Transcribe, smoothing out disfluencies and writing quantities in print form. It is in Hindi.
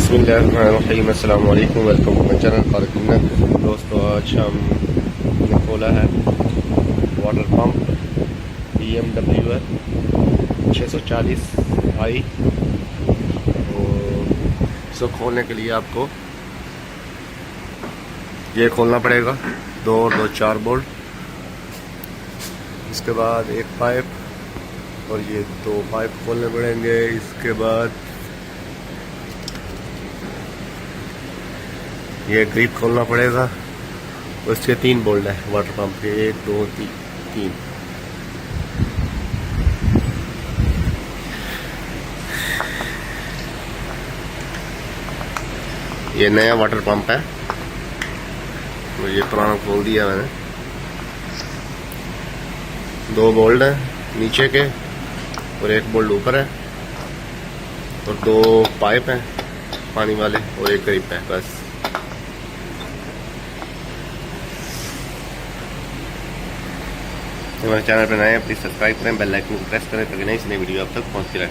बिस्मिल्लाहिर्रहमानिर्रहीम, अस्सलाम वालेकुम, वेलकम टू माय चैनल कारकिन। दोस्तों, आज हमने खोला है वाटर पंप BMW है 640i। और इसको खोलने के लिए आपको ये खोलना पड़ेगा, 2 और 2 4 बोल्ट। इसके बाद एक पाइप और ये 2 पाइप खोलने पड़ेंगे। इसके बाद ये ग्रिप खोलना पड़ेगा। और इसके 3 बोल्ट है वाटर पंप के, 1 2 3। ये नया वाटर पंप है, तो ये पुराना खोल दिया मैंने। 2 बोल्ट है नीचे के और 1 बोल्ट ऊपर है, और 2 पाइप हैं पानी वाले और एक ग्रिप है बस। हमारे चैनल पर नए हैं, प्लीज़ सब्सक्राइब करें, बेल आइकन को प्रेस करें ताकि नई वीडियो आप तक पहुंचती रहे।